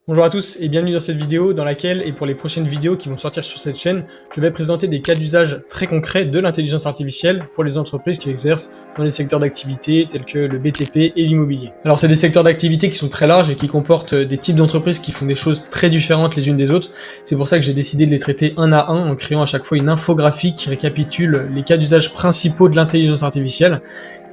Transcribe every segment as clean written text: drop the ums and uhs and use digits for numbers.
Bonjour à tous et bienvenue dans cette vidéo dans laquelle, et pour les prochaines vidéos qui vont sortir sur cette chaîne, je vais présenter des cas d'usage très concrets de l'intelligence artificielle pour les entreprises qui exercent dans les secteurs d'activité tels que le BTP et l'immobilier. Alors c'est des secteurs d'activité qui sont très larges et qui comportent des types d'entreprises qui font des choses très différentes les unes des autres. C'est pour ça que j'ai décidé de les traiter un à un en créant à chaque fois une infographie qui récapitule les cas d'usage principaux de l'intelligence artificielle.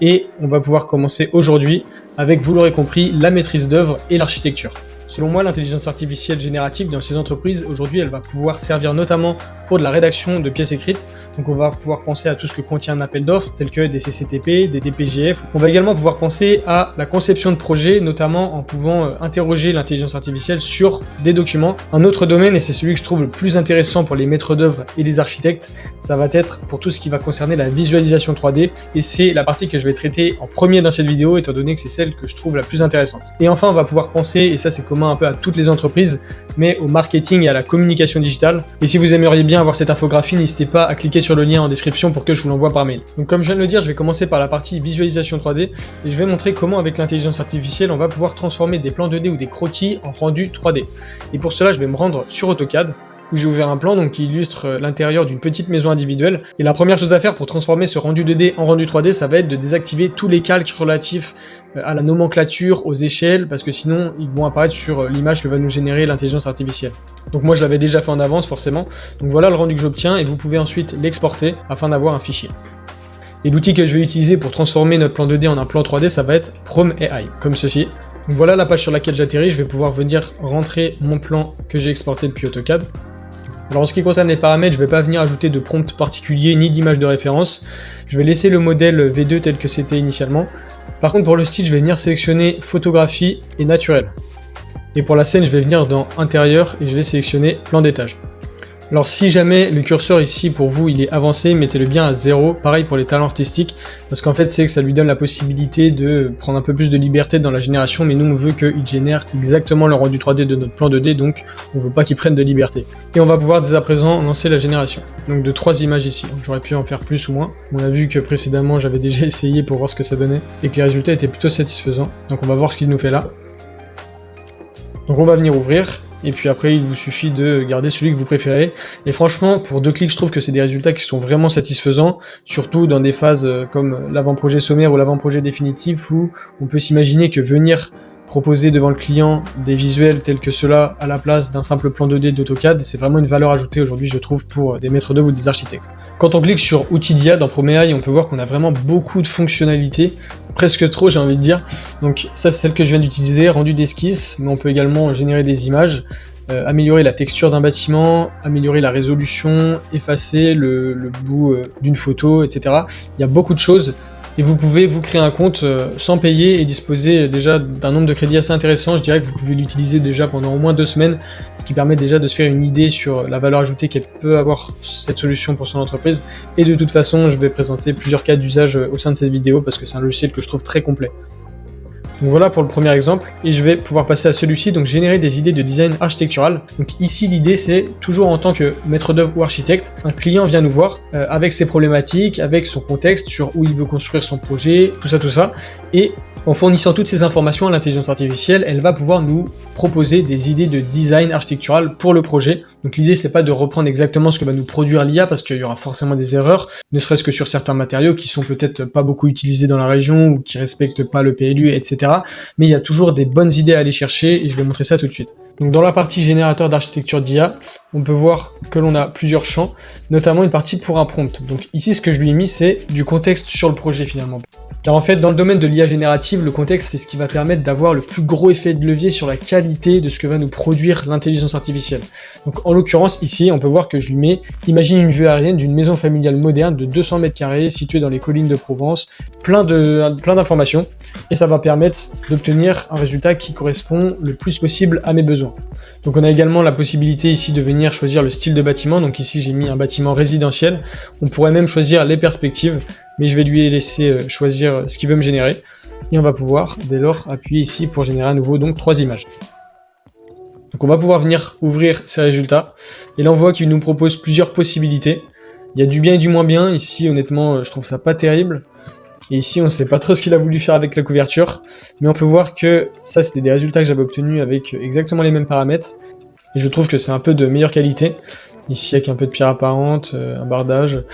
Et on va pouvoir commencer aujourd'hui avec, vous l'aurez compris, la maîtrise d'œuvre et l'architecture. Selon moi, l'intelligence artificielle générative dans ces entreprises, aujourd'hui, elle va pouvoir servir notamment pour de la rédaction de pièces écrites. Donc on va pouvoir penser à tout ce que contient un appel d'offres, tel que des CCTP, des DPGF. On va également pouvoir penser à la conception de projets, notamment en pouvant interroger l'intelligence artificielle sur des documents. Un autre domaine, et c'est celui que je trouve le plus intéressant pour les maîtres d'œuvre et les architectes, ça va être pour tout ce qui va concerner la visualisation 3D. Et c'est la partie que je vais traiter en premier dans cette vidéo, étant donné que c'est celle que je trouve la plus intéressante. Et enfin, on va pouvoir penser, et ça c'est commun un peu à toutes les entreprises, mais au marketing et à la communication digitale. Et si vous aimeriez bien avoir cette infographie, n'hésitez pas à cliquer sur le lien en description pour que je vous l'envoie par mail. Donc comme je viens de le dire, je vais commencer par la partie visualisation 3D et je vais montrer comment avec l'intelligence artificielle on va pouvoir transformer des plans 2D ou des croquis en rendu 3D. Et pour cela, je vais me rendre sur AutoCAD, où j'ai ouvert un plan donc, qui illustre l'intérieur d'une petite maison individuelle. Et la première chose à faire pour transformer ce rendu 2D en rendu 3D, ça va être de désactiver tous les calques relatifs à la nomenclature, aux échelles, parce que sinon ils vont apparaître sur l'image que va nous générer l'intelligence artificielle. Donc moi je l'avais déjà fait en avance forcément. Donc voilà le rendu que j'obtiens et vous pouvez ensuite l'exporter afin d'avoir un fichier. Et l'outil que je vais utiliser pour transformer notre plan 2D en un plan 3D, ça va être Prom AI, comme ceci. Donc voilà la page sur laquelle j'atterris, je vais pouvoir venir rentrer mon plan que j'ai exporté depuis AutoCAD. Alors en ce qui concerne les paramètres, je ne vais pas venir ajouter de prompt particulier ni d'image de référence. Je vais laisser le modèle V2 tel que c'était initialement. Par contre pour le style, je vais venir sélectionner photographie et naturel. Et pour la scène, je vais venir dans intérieur et je vais sélectionner plan d'étage. Alors si jamais le curseur ici pour vous il est avancé, mettez-le bien à 0, pareil pour les talents artistiques, parce qu'en fait c'est que ça lui donne la possibilité de prendre un peu plus de liberté dans la génération, mais nous on veut qu'il génère exactement le rendu 3D de notre plan 2D, donc on veut pas qu'il prenne de liberté. Et on va pouvoir dès à présent lancer la génération, donc de 3 images ici, j'aurais pu en faire plus ou moins. On a vu que précédemment j'avais déjà essayé pour voir ce que ça donnait, et que les résultats étaient plutôt satisfaisants, donc on va voir ce qu'il nous fait là. Donc on va venir ouvrir. Et puis après, il vous suffit de garder celui que vous préférez. Et franchement, pour 2 clics, je trouve que c'est des résultats qui sont vraiment satisfaisants, surtout dans des phases comme l'avant-projet sommaire ou l'avant-projet définitif, où on peut s'imaginer que venir proposer devant le client des visuels tels que ceux-là à la place d'un simple plan 2D d'AutoCAD, c'est vraiment une valeur ajoutée aujourd'hui, je trouve, pour des maîtres d'œuvre ou des architectes. Quand on clique sur Outils d'IA dans Prom AI, on peut voir qu'on a vraiment beaucoup de fonctionnalités, presque trop j'ai envie de dire. Donc ça c'est celle que je viens d'utiliser, rendu d'esquisse, mais on peut également générer des images, améliorer la texture d'un bâtiment, améliorer la résolution, effacer le bout d'une photo, etc. Il y a beaucoup de choses. Et vous pouvez vous créer un compte sans payer et disposer déjà d'un nombre de crédits assez intéressant. Je dirais que vous pouvez l'utiliser déjà pendant au moins 2 semaines, ce qui permet déjà de se faire une idée sur la valeur ajoutée qu'elle peut avoir cette solution pour son entreprise. Et de toute façon, je vais présenter plusieurs cas d'usage au sein de cette vidéo parce que c'est un logiciel que je trouve très complet. Donc voilà pour le premier exemple, et je vais pouvoir passer à celui-ci, donc générer des idées de design architectural. Donc ici l'idée c'est, toujours en tant que maître d'œuvre ou architecte, un client vient nous voir avec ses problématiques, avec son contexte sur où il veut construire son projet, tout ça, et en fournissant toutes ces informations à l'intelligence artificielle, elle va pouvoir nous proposer des idées de design architectural pour le projet. Donc l'idée c'est pas de reprendre exactement ce que va nous produire l'IA parce qu'il y aura forcément des erreurs, ne serait-ce que sur certains matériaux qui sont peut-être pas beaucoup utilisés dans la région ou qui respectent pas le PLU, etc. Mais il y a toujours des bonnes idées à aller chercher et je vais montrer ça tout de suite. Donc dans la partie générateur d'architecture d'IA, on peut voir que l'on a plusieurs champs, notamment une partie pour un prompt. Donc ici ce que je lui ai mis c'est du contexte sur le projet finalement. Car en fait dans le domaine de l'IA générative, le contexte c'est ce qui va permettre d'avoir le plus gros effet de levier sur la qualité de ce que va nous produire l'intelligence artificielle. Donc en l'occurrence ici on peut voir que je lui mets, imagine une vue aérienne d'une maison familiale moderne de 200 mètres carrés située dans les collines de Provence, plein d'informations, et ça va permettre d'obtenir un résultat qui correspond le plus possible à mes besoins. Donc on a également la possibilité ici de venir choisir le style de bâtiment, donc ici j'ai mis un bâtiment résidentiel, on pourrait même choisir les perspectives, mais je vais lui laisser choisir ce qu'il veut me générer, et on va pouvoir dès lors appuyer ici pour générer à nouveau donc 3 images. Donc on va pouvoir venir ouvrir ces résultats, et là on voit qu'il nous propose plusieurs possibilités. Il y a du bien et du moins bien, ici honnêtement je trouve ça pas terrible. Et ici, on ne sait pas trop ce qu'il a voulu faire avec la couverture, mais on peut voir que ça, c'était des résultats que j'avais obtenus avec exactement les mêmes paramètres. Et je trouve que c'est un peu de meilleure qualité. Ici, avec un peu de pierre apparente, un bardage.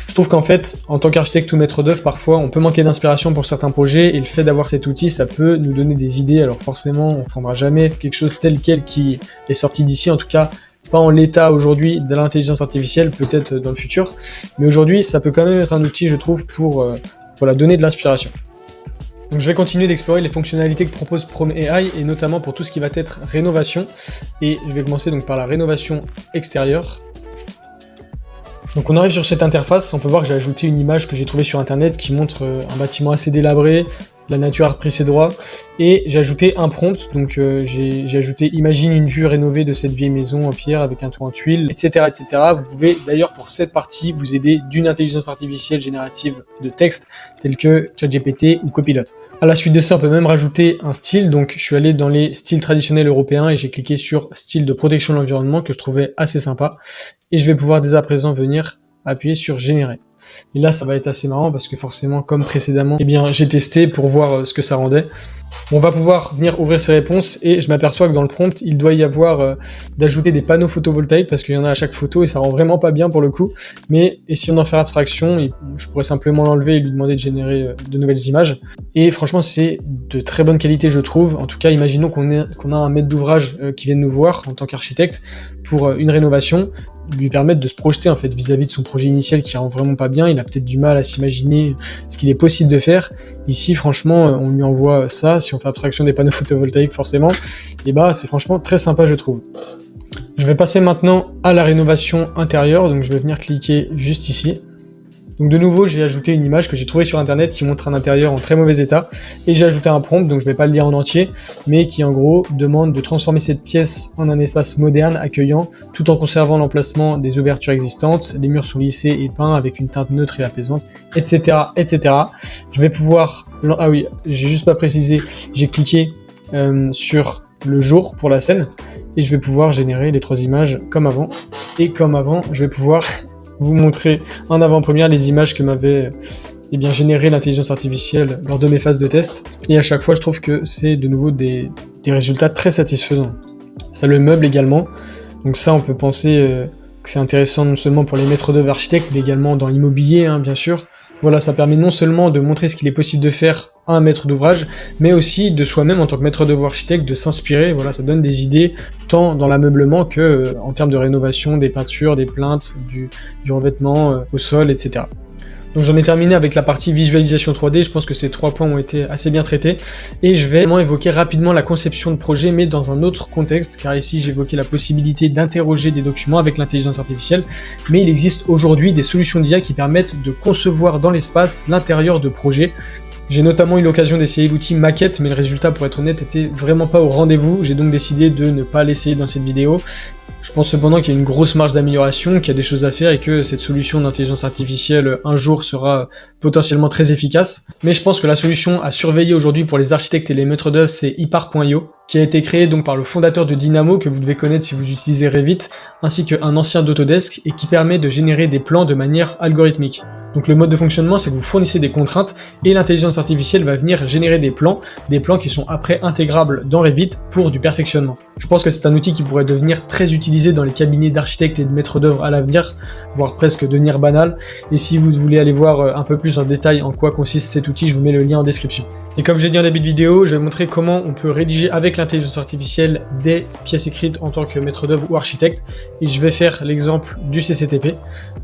Je trouve qu'en fait, en tant qu'architecte ou maître d'œuvre, parfois, on peut manquer d'inspiration pour certains projets, et le fait d'avoir cet outil, ça peut nous donner des idées. Alors forcément, on ne prendra jamais quelque chose tel quel qui est sorti d'ici, en tout cas, pas en l'état aujourd'hui de l'intelligence artificielle, peut-être dans le futur. Mais aujourd'hui, ça peut quand même être un outil, je trouve, pour voilà, donner de l'inspiration. Donc je vais continuer d'explorer les fonctionnalités que propose Prom AI, et notamment pour tout ce qui va être rénovation. Et je vais commencer donc par la rénovation extérieure. Donc on arrive sur cette interface, on peut voir que j'ai ajouté une image que j'ai trouvée sur internet qui montre un bâtiment assez délabré, la nature a repris ses droits, et j'ai ajouté un prompt, donc j'ai ajouté « Imagine une vue rénovée de cette vieille maison en pierre avec un toit en tuiles », etc. etc. Vous pouvez d'ailleurs pour cette partie vous aider d'une intelligence artificielle générative de texte, telle que ChatGPT ou Copilot. À la suite de ça, on peut même rajouter un style, donc je suis allé dans les styles traditionnels européens et j'ai cliqué sur « Style de protection de l'environnement » que je trouvais assez sympa, et je vais pouvoir dès à présent venir appuyer sur « Générer ». Et là, ça va être assez marrant parce que forcément, comme précédemment, eh bien, j'ai testé pour voir ce que ça rendait. On va pouvoir venir ouvrir ces réponses et je m'aperçois que dans le prompt, il doit y avoir d'ajouter des panneaux photovoltaïques parce qu'il y en a à chaque photo et ça rend vraiment pas bien pour le coup. Mais essayons d'en faire abstraction, je pourrais simplement l'enlever et lui demander de générer de nouvelles images. Et franchement, c'est de très bonne qualité, je trouve. En tout cas, imaginons qu'on a un maître d'ouvrage qui vient nous voir en tant qu'architecte pour une rénovation, lui permettre de se projeter en fait vis-à-vis de son projet initial qui rend vraiment pas bien. Il a peut-être du mal à s'imaginer ce qu'il est possible de faire. Ici, franchement, on lui envoie ça. Si on fait abstraction des panneaux photovoltaïques, forcément, et bah c'est franchement très sympa, je trouve. Je vais passer maintenant à la rénovation intérieure. Donc je vais venir cliquer juste ici. Donc de nouveau, j'ai ajouté une image que j'ai trouvée sur internet qui montre un intérieur en très mauvais état, et j'ai ajouté un prompt, donc je vais pas le lire en entier, mais qui en gros demande de transformer cette pièce en un espace moderne, accueillant, tout en conservant l'emplacement des ouvertures existantes, les murs sont lissés et peints avec une teinte neutre et apaisante, etc. etc. Je vais pouvoir... Ah oui, j'ai juste pas précisé, j'ai cliqué sur le jour pour la scène, et je vais pouvoir générer les 3 images comme avant, et comme avant, je vais pouvoir... vous montrer en avant-première les images que m'avait généré l'intelligence artificielle lors de mes phases de test. Et à chaque fois, je trouve que c'est de nouveau des résultats très satisfaisants. Ça le meuble également. Donc ça, on peut penser que c'est intéressant non seulement pour les maîtres d'œuvre architectes, mais également dans l'immobilier, bien sûr. Voilà, ça permet non seulement de montrer ce qu'il est possible de faire à un maître d'ouvrage, mais aussi de soi-même en tant que maître d'œuvre architecte de s'inspirer. Voilà, ça donne des idées tant dans l'ameublement que en termes de rénovation, des peintures, des plinthes, du revêtement au sol, etc. Donc j'en ai terminé avec la partie visualisation 3D, je pense que ces 3 points ont été assez bien traités, et je vais évoquer rapidement la conception de projet, mais dans un autre contexte, car ici j'ai évoqué la possibilité d'interroger des documents avec l'intelligence artificielle, mais il existe aujourd'hui des solutions d'IA qui permettent de concevoir dans l'espace l'intérieur de projets. J'ai notamment eu l'occasion d'essayer l'outil Maquette, mais le résultat, pour être honnête, était vraiment pas au rendez-vous, j'ai donc décidé de ne pas l'essayer dans cette vidéo. Je pense cependant qu'il y a une grosse marge d'amélioration, qu'il y a des choses à faire et que cette solution d'intelligence artificielle un jour sera potentiellement très efficace. Mais je pense que la solution à surveiller aujourd'hui pour les architectes et les maîtres d'œuvre, c'est Hypar.io, qui a été créé donc par le fondateur de Dynamo, que vous devez connaître si vous utilisez Revit, ainsi qu'un ancien d'Autodesk, et qui permet de générer des plans de manière algorithmique. Donc le mode de fonctionnement, c'est que vous fournissez des contraintes et l'intelligence artificielle va venir générer des plans qui sont après intégrables dans Revit pour du perfectionnement. Je pense que c'est un outil qui pourrait devenir très utilisé dans les cabinets d'architectes et de maîtres d'œuvre à l'avenir, voire presque devenir banal. Et si vous voulez aller voir un peu plus en détail en quoi consiste cet outil, je vous mets le lien en description. Et comme j'ai dit en début de vidéo, je vais montrer comment on peut rédiger avec l'intelligence artificielle des pièces écrites en tant que maître d'œuvre ou architecte. Et je vais faire l'exemple du CCTP.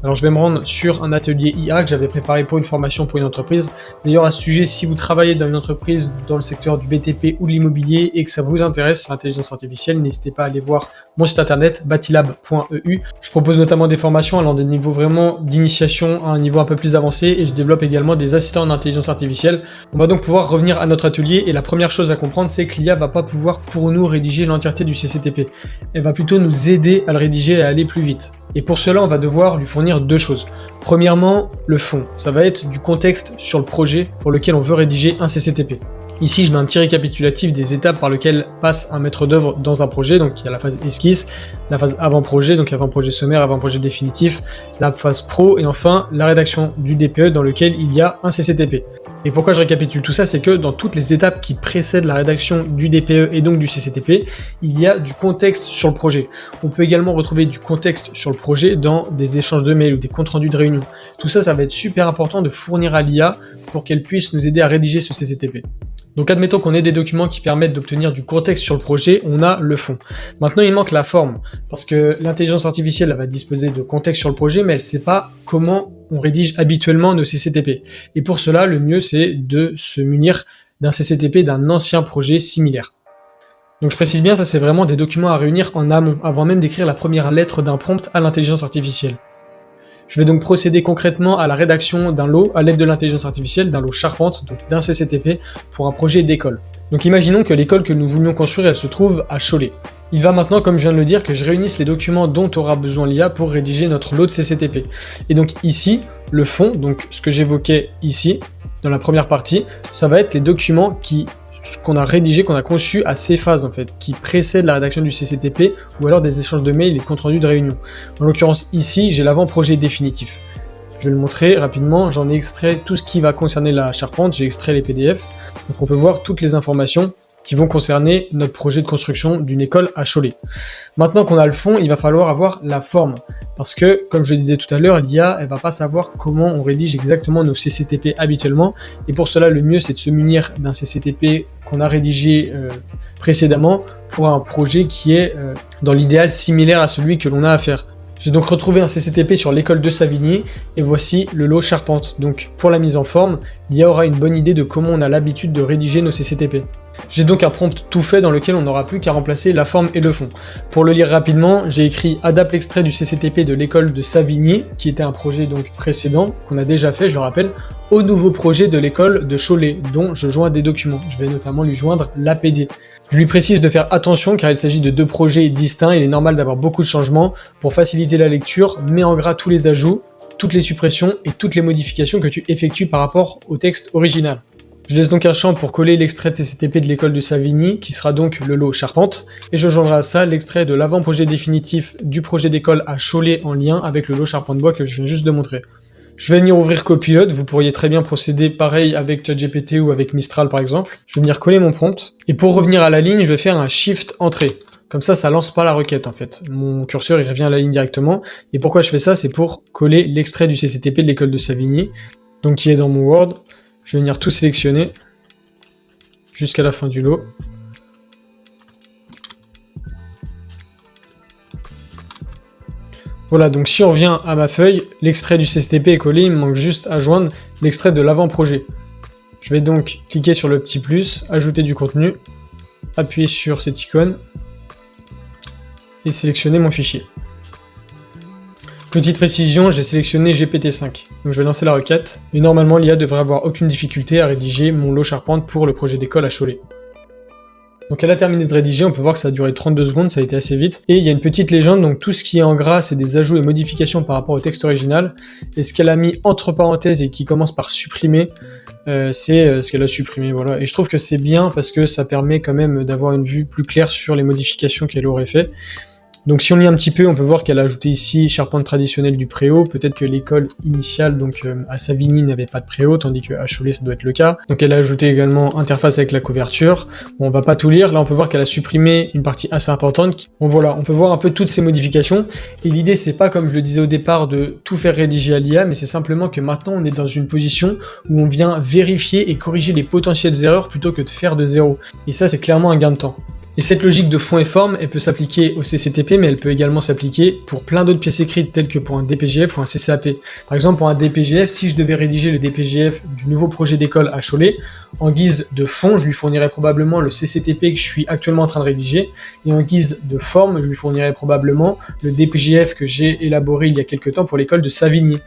Alors je vais me rendre sur un atelier IA que j'avais préparé pour une formation pour une entreprise. D'ailleurs à ce sujet, si vous travaillez dans une entreprise dans le secteur du BTP ou de l'immobilier et que ça vous intéresse, l'intelligence artificielle, n'hésitez pas à aller voir mon site internet batilab.eu. Je propose notamment des formations allant des niveaux vraiment d'initiation à un niveau un peu plus avancé et je développe également des assistants en intelligence artificielle. On va donc pouvoir revenir à notre atelier et la première chose à comprendre, c'est que l'IA va pas pouvoir pour nous rédiger l'entièreté du CCTP. Elle va plutôt nous aider à le rédiger et à aller plus vite. Et pour cela, on va devoir lui fournir 2 choses. Premièrement, le fond. Ça va être du contexte sur le projet pour lequel on veut rédiger un CCTP. Ici, je mets un petit récapitulatif des étapes par lesquelles passe un maître d'œuvre dans un projet. Donc, il y a la phase esquisse, la phase avant-projet, donc avant-projet sommaire, avant-projet définitif, la phase pro, et enfin, la rédaction du DPE dans lequel il y a un CCTP. Et pourquoi je récapitule tout ça, c'est que dans toutes les étapes qui précèdent la rédaction du DPE et donc du CCTP, il y a du contexte sur le projet. On peut également retrouver du contexte sur le projet dans des échanges de mails ou des comptes rendus de réunion. Tout ça, ça va être super important de fournir à l'IA pour qu'elle puisse nous aider à rédiger ce CCTP. Donc admettons qu'on ait des documents qui permettent d'obtenir du contexte sur le projet, on a le fond. Maintenant il manque la forme, parce que l'intelligence artificielle elle va disposer de contexte sur le projet, mais elle ne sait pas comment on rédige habituellement nos CCTP. Et pour cela, le mieux c'est de se munir d'un CCTP d'un ancien projet similaire. Donc je précise bien, ça c'est vraiment des documents à réunir en amont, avant même d'écrire la première lettre d'un prompt à l'intelligence artificielle. Je vais donc procéder concrètement à la rédaction d'un lot à l'aide de l'intelligence artificielle, d'un lot Charpente, donc d'un CCTP, pour un projet d'école. Donc imaginons que l'école que nous voulions construire, elle se trouve à Cholet. Il va maintenant, comme je viens de le dire, que je réunisse les documents dont aura besoin l'IA pour rédiger notre lot de CCTP. Et donc ici, le fond, donc ce que j'évoquais ici, dans la première partie, ça va être les documents qu'on a rédigé, qu'on a conçu à ces phases en fait, qui précèdent la rédaction du CCTP ou alors des échanges de mails et des comptes rendus de réunion. En l'occurrence ici, j'ai l'avant-projet définitif. Je vais le montrer rapidement, j'en ai extrait tout ce qui va concerner la charpente, j'ai extrait les PDF, donc on peut voir toutes les informations qui vont concerner notre projet de construction d'une école à Cholet. Maintenant qu'on a le fond, il va falloir avoir la forme, parce que, comme je le disais tout à l'heure, l'IA, elle va pas savoir comment on rédige exactement nos CCTP habituellement, et pour cela, le mieux, c'est de se munir d'un CCTP qu'on a rédigé précédemment pour un projet qui est, dans l'idéal, similaire à celui que l'on a à faire. J'ai donc retrouvé un CCTP sur l'école de Savigny, et voici le lot Charpente. Donc, pour la mise en forme, l'IA aura une bonne idée de comment on a l'habitude de rédiger nos CCTP. J'ai donc un prompt tout fait dans lequel on n'aura plus qu'à remplacer la forme et le fond. Pour le lire rapidement, j'ai écrit « Adapte l'extrait du CCTP de l'école de Savigny », qui était un projet donc précédent, qu'on a déjà fait, je le rappelle, au nouveau projet de l'école de Cholet, dont je joins des documents. Je vais notamment lui joindre l'APD. Je lui précise de faire attention car il s'agit de deux projets distincts, il est normal d'avoir beaucoup de changements. Pour faciliter la lecture, mets en gras tous les ajouts, toutes les suppressions et toutes les modifications que tu effectues par rapport au texte original. Je laisse donc un champ pour coller l'extrait de CCTP de l'école de Savigny, qui sera donc le lot Charpente, et je joindrai à ça l'extrait de l'avant-projet définitif du projet d'école à Cholet en lien avec le lot Charpente Bois que je viens juste de montrer. Je vais venir ouvrir Copilot, vous pourriez très bien procéder pareil avec ChatGPT ou avec Mistral par exemple. Je vais venir coller mon prompt, et pour revenir à la ligne, je vais faire un Shift Entrée. Comme ça lance pas la requête en fait. Mon curseur il revient à la ligne directement, et pourquoi je fais ça, c'est pour coller l'extrait du CCTP de l'école de Savigny, donc qui est dans mon Word. Je vais venir tout sélectionner jusqu'à la fin du lot. Voilà, donc si on revient à ma feuille, l'extrait du CCTP est collé, il me manque juste à joindre l'extrait de l'avant-projet. Je vais donc cliquer sur le petit plus, ajouter du contenu, appuyer sur cette icône et sélectionner mon fichier. Petite précision, j'ai sélectionné GPT-5, donc je vais lancer la requête, et normalement l'IA devrait avoir aucune difficulté à rédiger mon lot Charpente pour le projet d'école à Cholet. Donc elle a terminé de rédiger, on peut voir que ça a duré 32 secondes, ça a été assez vite, et il y a une petite légende, donc tout ce qui est en gras c'est des ajouts et modifications par rapport au texte original, et ce qu'elle a mis entre parenthèses et qui commence par supprimer, c'est ce qu'elle a supprimé, voilà. Et je trouve que c'est bien parce que ça permet quand même d'avoir une vue plus claire sur les modifications qu'elle aurait fait. Donc si on lit un petit peu, on peut voir qu'elle a ajouté ici charpente traditionnelle du préau, peut-être que l'école initiale, donc à Savigny, n'avait pas de préau, tandis qu'à Cholet ça doit être le cas. Donc elle a ajouté également interface avec la couverture. Bon, on va pas tout lire, là on peut voir qu'elle a supprimé une partie assez importante. Bon voilà, on peut voir un peu toutes ces modifications, et l'idée c'est pas, comme je le disais au départ, de tout faire rédiger à l'IA, mais c'est simplement que maintenant on est dans une position où on vient vérifier et corriger les potentielles erreurs plutôt que de faire de zéro. Et ça c'est clairement un gain de temps. Et cette logique de fond et forme, elle peut s'appliquer au CCTP, mais elle peut également s'appliquer pour plein d'autres pièces écrites, telles que pour un DPGF ou un CCAP. Par exemple, pour un DPGF, si je devais rédiger le DPGF du nouveau projet d'école à Cholet, en guise de fond, je lui fournirais probablement le CCTP que je suis actuellement en train de rédiger, et en guise de forme, je lui fournirais probablement le DPGF que j'ai élaboré il y a quelques temps pour l'école de Savigny.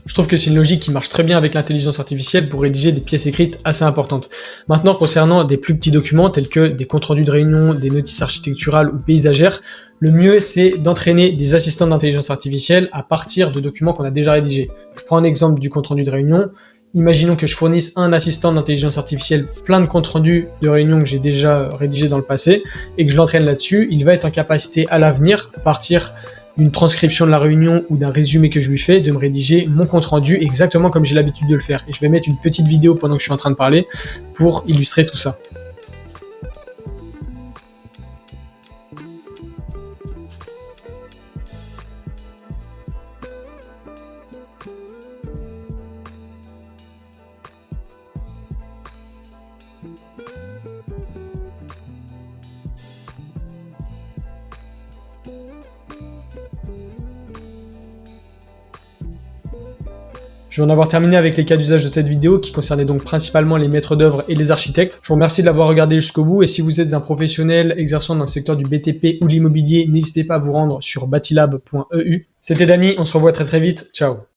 Je trouve que c'est une logique qui marche très bien avec l'intelligence artificielle pour rédiger des pièces écrites assez importantes. Maintenant, concernant des plus petits documents tels que des comptes rendus de réunion, des notices architecturales ou paysagères, le mieux c'est d'entraîner des assistants d'intelligence artificielle à partir de documents qu'on a déjà rédigés. Je prends un exemple du compte rendu de réunion. Imaginons que je fournisse un assistant d'intelligence artificielle plein de comptes rendus de réunion que j'ai déjà rédigés dans le passé et que je l'entraîne là-dessus. Il va être en capacité à l'avenir, à partir d'une transcription de la réunion ou d'un résumé que je lui fais, de me rédiger mon compte rendu exactement comme j'ai l'habitude de le faire. Et je vais mettre une petite vidéo pendant que je suis en train de parler pour illustrer tout ça. Je vais en avoir terminé avec les cas d'usage de cette vidéo qui concernait donc principalement les maîtres d'œuvre et les architectes. Je vous remercie de l'avoir regardé jusqu'au bout et si vous êtes un professionnel exerçant dans le secteur du BTP ou de l'immobilier, n'hésitez pas à vous rendre sur batilab.eu. C'était Dany, on se revoit très vite, ciao.